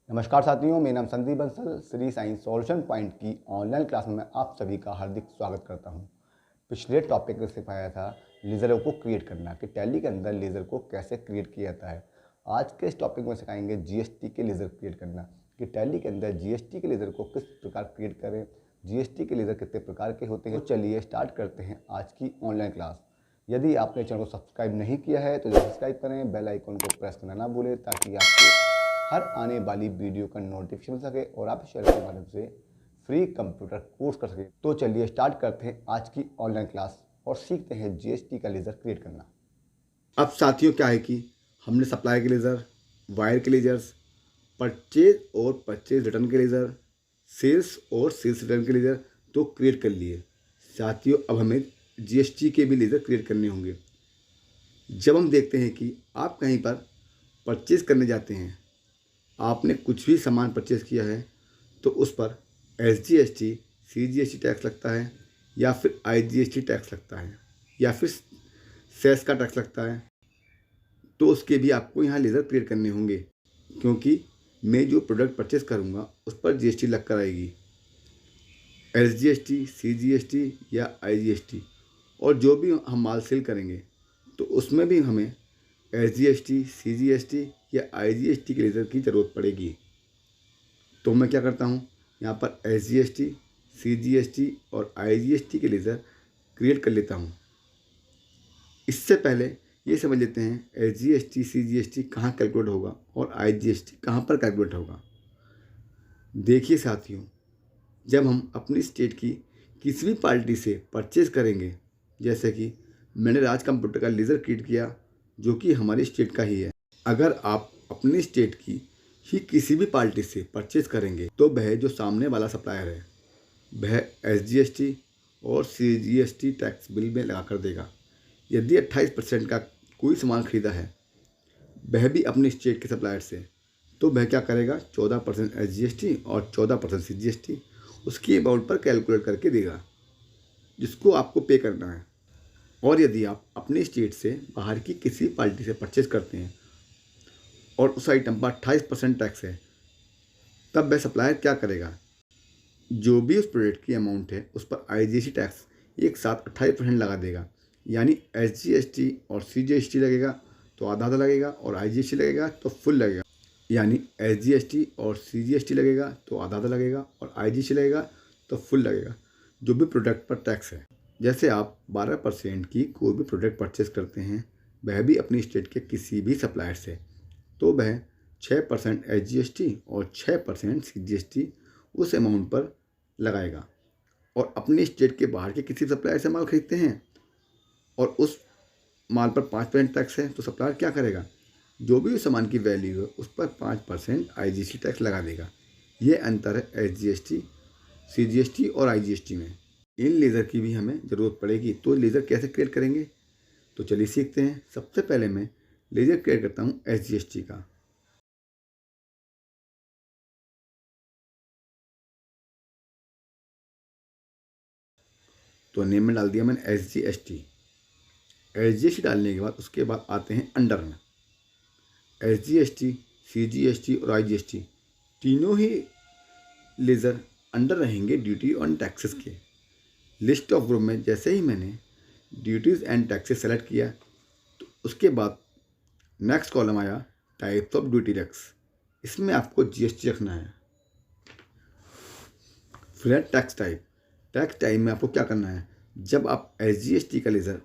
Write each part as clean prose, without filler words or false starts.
नमस्कार साथियों, मेरा नाम Sandeep Bansal Shri science solution point की ऑनलाइन क्लास में आप सभी का हार्दिक स्वागत करता हूं। पिछले टॉपिक में सिखाया था लेज़रों को क्रिएट करना कि टैली के अंदर लेज़र को कैसे क्रिएट किया जाता है। आज के इस टॉपिक में सिखाएंगे जीएसटी के लेज़र क्रिएट करना कि टैली के अंदर जीएसटी के लेज़र को किस प्रकार क्रिएट करें, जीएसटी के लेज़र कितने प्रकार के होते हैं। तो चलिए स्टार्ट करते हैं आज की ऑनलाइन क्लास। यदि आपने चैनल को सब्सक्राइब नहीं किया है तो सब्सक्राइब करें, बेल आइकन को प्रेस करना ना भूलें ताकि आपको हर आने वाली वीडियो का नोटिफिकेशन मिल सके और आप शेयर के माध्यम से फ्री कंप्यूटर कोर्स कर सके। तो चलिए स्टार्ट करते हैं आज की ऑनलाइन क्लास और सीखते हैं जीएसटी का लेज़र क्रिएट करना। अब साथियों क्या है कि हमने सप्लाई के लेज़र, वायर के लेज़र्स, परचेज और परचेज रिटर्न के लेज़र, सेल्स और सेल्स रिटर्न के लेज़र तो क्रिएट कर लिए। साथियों अब हमें जीएसटी के भी लेज़र क्रिएट करने होंगे। जब हम देखते हैं कि आप कहीं पर परचेज करने जाते हैं, आपने कुछ भी सामान परचेज किया है तो उस पर एसजीएसटी, सीजीएसटी टैक्स लगता है या फिर आईजीएसटी टैक्स लगता है या फिर सेस का टैक्स लगता है। तो उसके भी आपको यहाँ लेज़र क्रिएट करने होंगे क्योंकि मैं जो प्रोडक्ट परचेज करूँगा उस पर जीएसटी लग कर आएगी, एसजीएसटी, सीजीएसटी या आईजीएसटी। और जो भी हम माल सेल करेंगे तो उसमें भी हमें एसजीएसटी, सीजीएसटी या आईजीएसटी के लेज़र की ज़रूरत पड़ेगी। तो मैं क्या करता हूँ, यहाँ पर एसजीएसटी, सीजीएसटी और आईजीएसटी के लेज़र क्रिएट कर लेता हूँ। इससे पहले ये समझ लेते हैं एसजीएसटी, सीजीएसटी कहाँ कैलकुलेट होगा और आईजीएसटी कहाँ पर कैलकुलेट होगा। देखिए साथियों, जब हम अपनी स्टेट की किसी भी पार्टी से परचेज करेंगे, जैसे कि मैंने राज कंप्यूटर का लेज़र क्रिएट किया जो कि हमारी स्टेट का ही है। अगर आप अपनी स्टेट की ही किसी भी पार्टी से परचेज करेंगे तो वह जो सामने वाला सप्लायर है वह एसजीएसटी और सीजीएसटी टैक्स बिल में लगा कर देगा। यदि 28% का कोई सामान खरीदा है वह भी अपनी स्टेट के सप्लायर से, तो वह क्या करेगा, 14% एसजीएसटी और 14% सीजीएसटी उसकी अमाउंट पर कैलकुलेट करके देगा जिसको आपको पे करना है। और यदि आप अपनी स्टेट से बाहर की किसी पार्टी से परचेज करते हैं और उस आइटम पर 28% टैक्स है, तब वह सप्लायर क्या करेगा, जो भी उस प्रोडक्ट की अमाउंट है उस पर आईजीएसटी टैक्स एक साथ 28% लगा देगा। यानी एसजीएसटी और सीजीएसटी लगेगा तो आधा आधा लगेगा और आईजीएसटी लगेगा तो फुल लगेगा। यानी एसजीएसटी और सीजीएसटी लगेगा तो आधा आधा लगेगा और आईजीएसटी लगेगा तो फुल लगेगा जो भी प्रोडक्ट पर टैक्स है। जैसे आप 12% की कोई भी प्रोडक्ट परचेज करते हैं वह भी अपनी स्टेट के किसी भी सप्लायर से, तो वह 6% एसजीएसटी और 6% सीजीएसटी उस अमाउंट पर लगाएगा। और अपनी स्टेट के बाहर के किसी सप्लायर से माल खरीदते हैं और उस माल पर 5% टैक्स है तो सप्लायर क्या करेगा, जो भी उस सामान की वैल्यू है उस पर 5% आईजीएसटी टैक्स लगा देगा। ये अंतर है एसजीएसटी, सीजीएसटी और आईजीएसटी में। इन लेज़र की भी हमें ज़रूरत पड़ेगी। तो लेज़र कैसे क्रिएट करेंगे, तो चलिए सीखते हैं। सबसे पहले मैं लेज़र क्रिएट करता हूँ एसजीएसटी का। तो नेम में डाल दिया मैंने एसजीएसटी। एसजीएसटी डालने के बाद उसके बाद आते हैं अंडर में। एसजीएसटी, सीजीएसटी और आईजीएसटी तीनों ही लेज़र अंडर रहेंगे ड्यूटी ऑन टैक्सेस के। लिस्ट ऑफ ग्रुप में जैसे ही मैंने ड्यूटीज़ एंड टैक्सेस सेलेक्ट किया तो उसके बाद नेक्स्ट कॉलम आया टाइप्स ऑफ ड्यूटी टैक्स। इसमें आपको जीएसटी रखना है। फ्लैट टैक्स टाइप में आपको क्या करना है, जब आप एसजीएसटी का लेज़र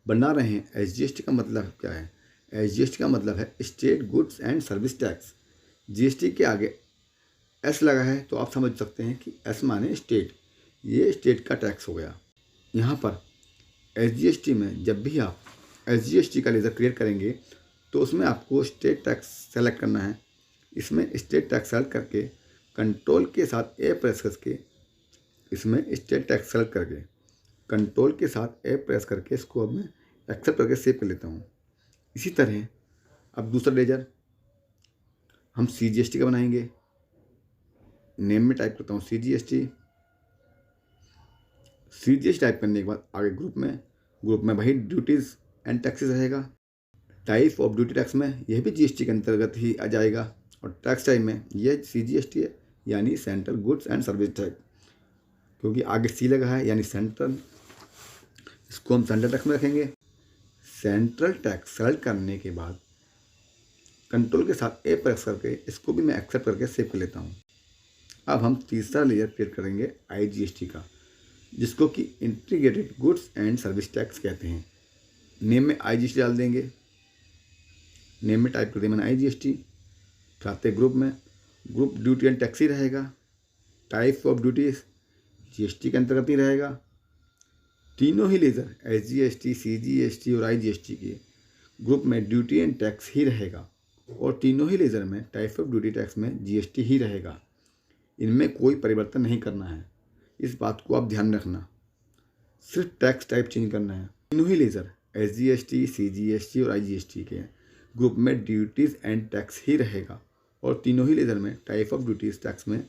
बना रहे हैं, एसजीएसटी का मतलब क्या है, एसजीएसटी का मतलब है state goods and service tax. GST के आगे एस लगा है तो आप समझ सकते हैं कि एस माने स्टेट, ये स्टेट का टैक्स हो गया। यहाँ पर एसजीएसटी में जब भी आप एसजीएसटी का लेज़र क्रिएट करेंगे तो उसमें आपको स्टेट टैक्स सेलेक्ट करना है। इसमें स्टेट टैक्स सेलेक्ट करके कंट्रोल के साथ ए प्रेस करके, इसमें स्टेट टैक्स सेलेक्ट करके कंट्रोल के साथ ए प्रेस करके इसको अब मैं एक्सेप्ट करके सेव कर लेता हूँ। इसी तरह अब दूसरा लेज़र हम सीजीएसटी का बनाएंगे। नेम में टाइप करता हूँ सीजीएसटी। सीजीएसटी टाइप करने के बाद आगे ग्रुप में वही ड्यूटीज़ एंड टैक्सेस रहेगा। टाइप ऑफ ड्यूटी टैक्स में यह भी जीएसटी के अंतर्गत ही आ जाएगा और टैक्स टाइप में ये CGST है, यानी central goods and service tax, क्योंकि आगे C लगा है यानी सेंट्रल, इसको हम सेंट्रल टैक्स में रखेंगे। सेंट्रल टैक्स सेलेक्ट करने के बाद कंट्रोल के साथ ए प्रेस करके इसको भी मैं एक्सेप्ट करके सेव कर लेता हूँ। अब हम तीसरा लेयर क्रिएट करेंगे IGST का, जिसको कि integrated goods and service tax कहते हैं। नेम में IGST डाल देंगे, नेम में टाइप कर दिया मैंने IGST। फिर आते ग्रुप में, ग्रुप ड्यूटी एंड टैक्स ही रहेगा। टाइप ऑफ ड्यूटीज GST के अंतर्गत ही रहेगा। तीनों ही लेजर SGST, CGST और IGST के ग्रुप में ड्यूटी एंड टैक्स ही रहेगा, और तीनों ही लेजर में टाइप ऑफ ड्यूटी टैक्स में GST ही रहेगा। इनमें कोई परिवर्तन नहीं करना है, इस बात को आप ध्यान रखना। सिर्फ टैक्स टाइप चेंज करना है। तीनों ही लेजर SGST, CGST और IGST के ग्रुप में ड्यूटीज़ एंड टैक्स ही रहेगा, और तीनों ही लेजर में टाइप ऑफ ड्यूटीज़ टैक्स में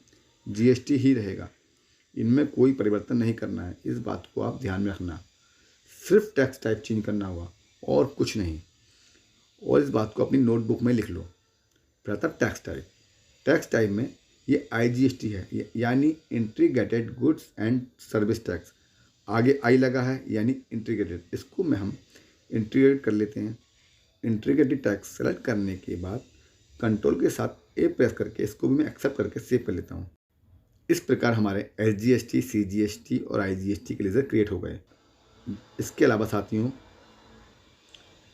GST ही रहेगा। इनमें कोई परिवर्तन नहीं करना है, इस बात को आप ध्यान में रखना। सिर्फ टैक्स टाइप चेंज करना होगा और कुछ नहीं, और इस बात को अपनी नोटबुक में लिख लो। प्रथम टैक्स टाइप, टैक्स टाइप में ये IGST है, यानी integrated goods and service tax. आगे I लगा है यानी इंटीग्रेटेड, इसको में हम इंटीग्रेट कर लेते हैं। इंटीग्रेटेड टैक्स सेलेक्ट करने के बाद कंट्रोल के साथ ए प्रेस करके इसको भी मैं एक्सेप्ट करके सेव कर लेता हूँ। इस प्रकार हमारे SGST, CGST और IGST के लेजर क्रिएट हो गए। इसके अलावा साथियों,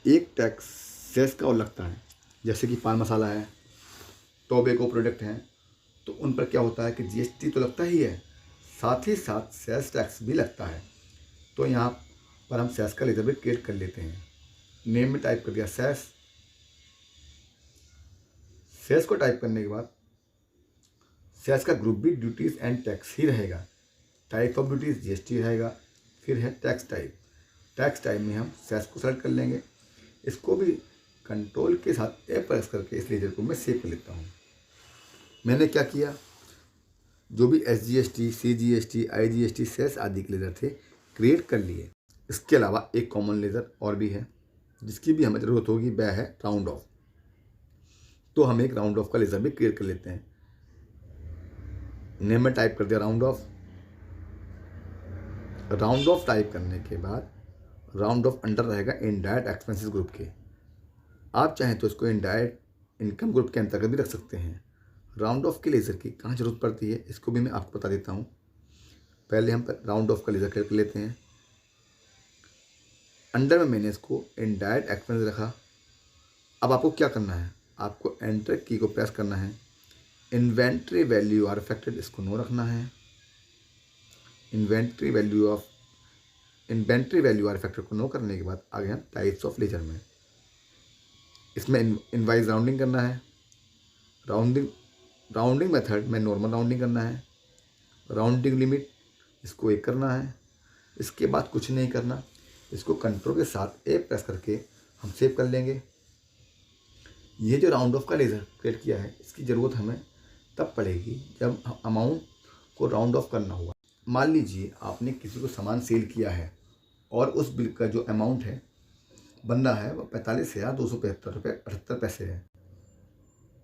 एक टैक्स सेस का और लगता है, जैसे कि पान मसाला है, टोबैको प्रोडक्ट हैं, तो उन पर क्या होता है कि GST तो लगता ही है, साथ ही साथ सेस टैक्स भी लगता है। तो यहाँ पर हम सेस का लेजर भी क्रिएट कर लेते हैं। नेम में टाइप कर दिया सेस। सेस को टाइप करने के बाद सेस का ग्रुप भी ड्यूटीज़ एंड टैक्स ही रहेगा। टाइप ऑफ ड्यूटीज़ GST रहेगा। फिर है टैक्स टाइप, टैक्स टाइप में हम सेस को सेलेक्ट कर लेंगे। इसको भी कंट्रोल के साथ ए प्रेस करके इस लेजर को मैं सेव कर लेता हूँ। मैंने क्या किया, जो भी SGST, CGST, IGST, सेस आदि के लेजर थे क्रिएट कर लिए। इसके अलावा एक कॉमन लेजर और भी है जिसकी भी हमें ज़रूरत होगी, वह है राउंड ऑफ। तो हम एक राउंड ऑफ का लेजर भी क्रिएट कर लेते हैं। नेम में टाइप कर दिया round of. Round of type करने के बाद राउंड ऑफ अंडर रहेगा इनडायरेक्ट एक्सपेंसेस ग्रुप के। आप चाहें तो इसको इनडायरेक्ट इनकम ग्रुप के अंतर्गत भी रख सकते हैं। राउंड ऑफ के लेज़र की कहाँ ज़रूरत पड़ती है, इसको भी मैं आपको बता देता हूँ। पहले हम राउंड ऑफ का लेज़र क्लियर कर लेते हैं। अंडर में मैंने इसको इनडायरेक्ट एक्सपेंस रखा। अब आपको क्या करना है, आपको एंटर की को प्रेस करना है। इन्वेंट्री वैल्यू आर अफेक्टेड, इसको नो रखना है। इन्वेंट्री वैल्यू आर अफेक्टेड को नो करने के बाद आगे हम टाइप्स ऑफ लेजर में, इसमें इनवाइज राउंडिंग करना है। राउंडिंग मेथड में नॉर्मल राउंडिंग करना है। राउंडिंग लिमिट इसको 1 करना है। इसके बाद कुछ नहीं करना, इसको कंट्रोल के साथ ए प्रेस करके हम सेव कर लेंगे। ये जो राउंड ऑफ का लेज़र क्रिएट किया है, इसकी ज़रूरत हमें तब पड़ेगी जब अमाउंट को राउंड ऑफ करना हुआ। मान लीजिए आपने किसी को सामान सेल किया है और उस बिल का जो अमाउंट है बन रहा है वो 45,275 रुपये 78 पैसे है।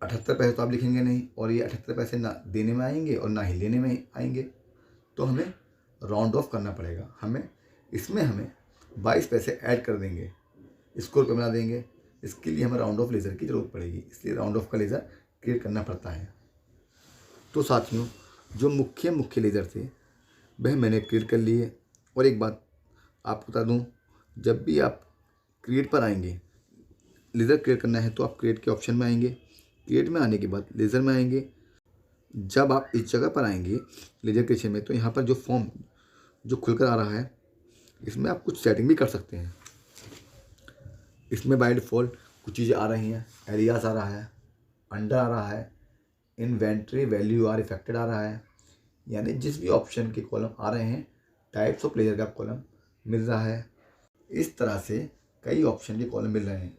78 पैसे तो आप लिखेंगे नहीं, और ये 78 पैसे ना देने में आएंगे और ना ही लेने में आएंगे, तो हमें राउंड ऑफ करना पड़ेगा। हमें 22 पैसे ऐड कर देंगे, स्कोर पे बना देंगे। इसके लिए हमें राउंड ऑफ लेज़र की ज़रूरत पड़ेगी, इसलिए राउंड ऑफ का लेज़र क्रिएट करना पड़ता है। तो साथियों, जो मुख्य लेज़र थे वह मैंने क्रिएट कर लिए। और एक बात आपको बता दूं, जब भी आप क्रिएट पर आएंगे, लेज़र क्रिएट करना है तो आप क्रिएट के ऑप्शन में आएंगे। क्रिएट में आने के बाद लेज़र में आएंगे। जब आप इस जगह पर आएंगे लेज़र क्रिएशन में, तो यहाँ पर जो फॉर्म जो खुलकर आ रहा है, इसमें आप कुछ सेटिंग भी कर सकते हैं। इसमें बाय डिफ़ॉल्ट कुछ चीज़ें आ रही हैं। एरियाज आ रहा है, अंडर आ रहा है, इन्वेंट्री वैल्यू आर इफेक्टेड आ रहा है, यानी जिस भी ऑप्शन के कॉलम आ रहे हैं टाइप्स ऑफ लेज़र का कॉलम मिल रहा है। इस तरह से कई ऑप्शन के कॉलम मिल रहे हैं।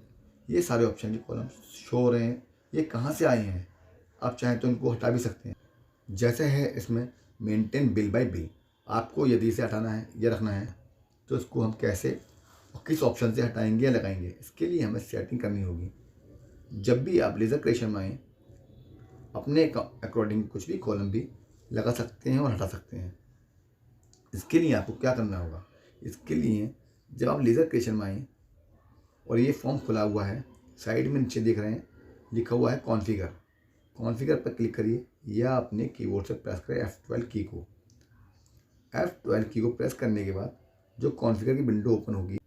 ये सारे ऑप्शन के कॉलम शो हो रहे हैं। ये कहाँ से आए हैं, आप चाहें तो इनको हटा भी सकते हैं। जैसे है इसमें मेंटेन बिल बाय बिल, आपको यदि इसे हटाना है या रखना है तो इसको हम कैसे और किस ऑप्शन से हटाएंगे या लगाएंगे, इसके लिए हमें सेटिंग करनी होगी। जब भी आप लेज़र क्रिएशन में आएँ अपने अकॉर्डिंग कुछ भी कॉलम भी लगा सकते हैं और हटा सकते हैं। इसके लिए आपको क्या करना होगा, इसके लिए जब आप लेज़र क्रिएशन में आएँ और ये फॉर्म खुला हुआ है, साइड में नीचे देख रहे हैं लिखा हुआ है कॉन्फ़िगर। कॉन्फ़िगर पर क्लिक करिए या अपने कीबोर्ड से प्रेस करें F12 की को। F12 की को प्रेस करने के बाद जो कॉन्फ़िगर की विंडो ओपन होगी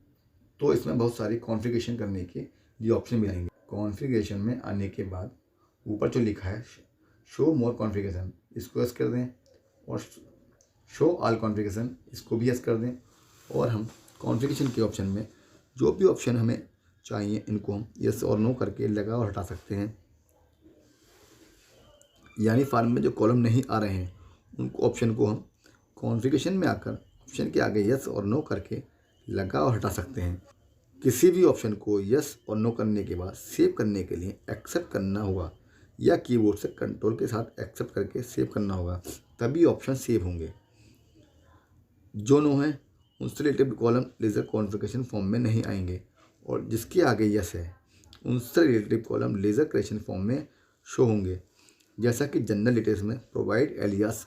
तो इसमें बहुत सारी कॉन्फ़िगरेशन करने के लिए ऑप्शन भी आएंगे। कॉन्फ़िगरेशन में आने के बाद ऊपर जो लिखा है शो मोर कॉन्फ़िगरेशन, इसको यस कर दें, और शो ऑल कॉन्फ़िगरेशन, इसको भी यस कर दें। और हम कॉन्फ़िगरेशन के ऑप्शन में जो भी ऑप्शन हमें चाहिए इनको हम यस और नो करके लगा और हटा सकते हैं। यानी फार्म में जो कॉलम नहीं आ रहे हैं उनको ऑप्शन को हम कॉन्फ़िगरेशन में आकर ऑप्शन के आगे यस और नो करके लगा और हटा सकते हैं। किसी भी ऑप्शन को यस और नो करने के बाद सेव करने के लिए एक्सेप्ट करना होगा या कीबोर्ड से कंट्रोल के साथ एक्सेप्ट करके सेव करना होगा, तभी ऑप्शन सेव होंगे। जो नो है उनसे related column laser configuration form में नहीं आएंगे, और जिसके आगे यस है उनसे related column laser creation form में शो होंगे। जैसा कि जनरल डिटेल्स में प्रोवाइड एलियास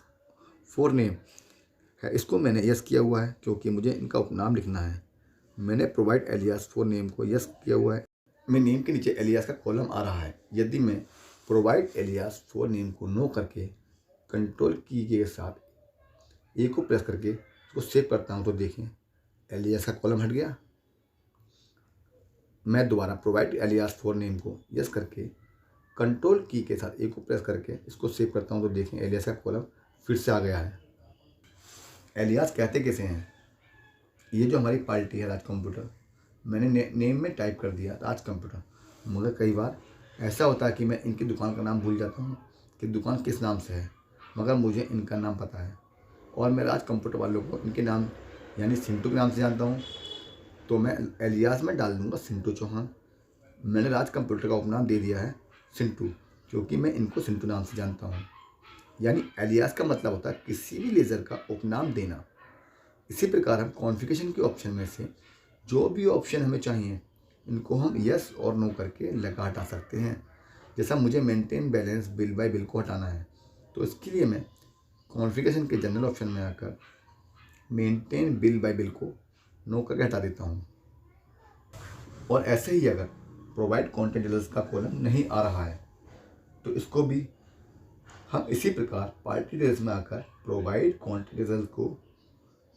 फॉर नेम है, इसको मैंने यस किया हुआ है क्योंकि मुझे इनका उपनाम लिखना है। मैंने प्रोवाइड एलियास फॉर नेम को यस किया हुआ है। मैं नेम के नीचे एलियास का कॉलम आ रहा है। यदि मैं प्रोवाइड एलियास फॉर नेम को नो करके कंट्रोल की के साथ ए को प्रेस करके उसको सेव करता हूँ तो देखें एलियास का कॉलम हट गया। मैं दोबारा प्रोवाइड एलियास फॉर नेम को यस करके कंट्रोल की के साथ ए को प्रेस करके इसको सेव करता हूँ तो देखें एलियास का कॉलम फिर से आ गया है। एलियास कहते कैसे हैं, ये जो हमारी पार्टी है राज कंप्यूटर, मैंने नेम में टाइप कर दिया राज कंप्यूटर, मगर कई बार ऐसा होता है कि मैं इनकी दुकान का नाम भूल जाता हूँ कि दुकान किस नाम से है, मगर मुझे इनका नाम पता है और मैं राज कंप्यूटर वालों को इनके नाम यानी सिंटू के नाम से जानता हूँ, तो मैं एलियास में डाल दूँगा सिंटू चौहान। मैंने राज कंप्यूटर का उपनाम दे दिया है सिंटू, क्योंकि मैं इनको सिंटू नाम से जानता हूँ। यानी एलियास का मतलब होता है किसी भी लेज़र का उपनाम देना। इसी प्रकार हम कॉन्फ़िगरेशन के ऑप्शन में से जो भी ऑप्शन हमें चाहिए इनको हम यस और नो करके लगा हटा सकते हैं। जैसा मुझे maintain balance bill bye bill को हटाना है, तो इसके लिए मैं कॉन्फ़िगरेशन के जनरल ऑप्शन में आकर मेंटेन बिल बाय बिल को नो करके हटा देता हूँ। और ऐसे ही अगर प्रोवाइड कॉन्टेंट डिटेल्स का कॉलम नहीं आ रहा है तो इसको भी हम इसी प्रकार पार्टी डिटेल्स में आकर प्रोवाइड कॉन्टेंट डिटेल्स को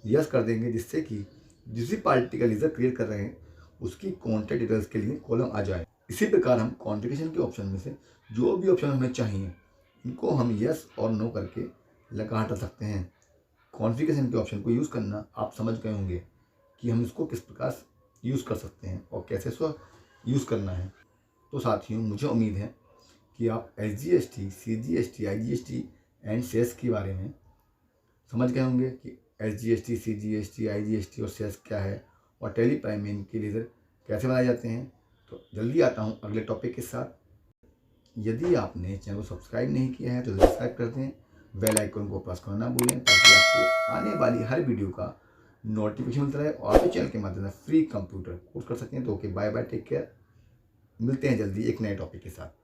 यस कर देंगे, जिससे कि जिस भी पार्टी का लेज़र क्रिएट कर रहे हैं उसकी कॉन्टेंट डिटेल्स के लिए कॉलम आ जाए। इसी प्रकार हम कॉन्फ़िगरेशन के ऑप्शन में से जो भी ऑप्शन हमें चाहिए इनको हम यस और नो करके लगा हटा सकते हैं। कॉन्फ़िगरेशन के ऑप्शन को यूज़ करना आप समझ गए होंगे कि हम इसको किस प्रकार यूज़ कर सकते हैं और कैसे इसको यूज़ करना है। तो साथियों, मुझे उम्मीद है कि आप SGST, CGST, IGST and cess के बारे में समझ गए होंगे कि SGST, CGST, IGST और सेस क्या है और टैली प्राइम में इनके लेज़र कैसे बनाए जाते हैं। तो जल्दी आता हूँ अगले टॉपिक के साथ। यदि आपने चैनल को सब्सक्राइब नहीं किया है तो सब्सक्राइब कर दें, बेल आइकन को प्रेस करना ना भूलें ताकि आपको आने वाली हर वीडियो का नोटिफिकेशन मिलता रहे और चैनल के माध्यम से फ्री कंप्यूटर कोर्स कर सकते हैं। तो okay, bye bye, take care. मिलते हैं जल्दी एक नए टॉपिक के साथ।